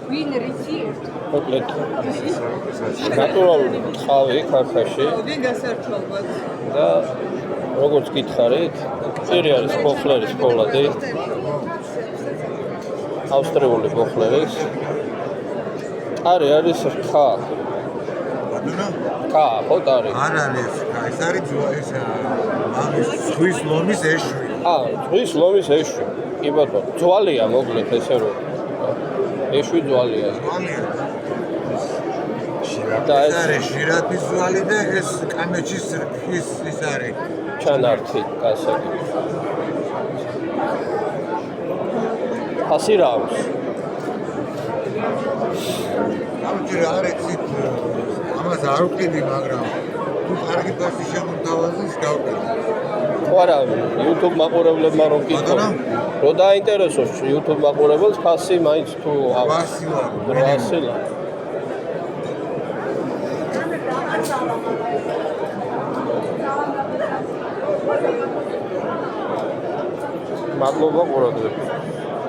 ვინ რიციერთ? მოკლედ ნატურალური ხავი ქარხაში ვინ გასართობად? და როგორც გითხარით, პირი არის ბოხლერის ფოლადი, ავსტრიული ბოხლერის. არის რქა. რქა, ხო არის? არ არის რქა, ეს არის ამის ზღვის ლომის ეშვი. ზღვის ლომის ეშვი. კი ბატონო, ძვალია მოკლედ ესე რომ. ეშვი ძვალია. და ეს არის ჟირაფის ძვალი და ეს კამეჩის რქის ის არის. ჩანართი, გასაგები. ასი რა აქვს? ამიტომ არ იცით ამას არ ვყიდი, მაგრამ თუ კარგი ფასი შემოთავაზეს გავყიდი. ხო არა, YouTube მაყურებლებმა რომ გითხო. რო დაინტერესოს YouTube მაყურებელს ფასი მაინც თუ აქვს. 800 ლარი. მადლობა ყურადღებისთვის.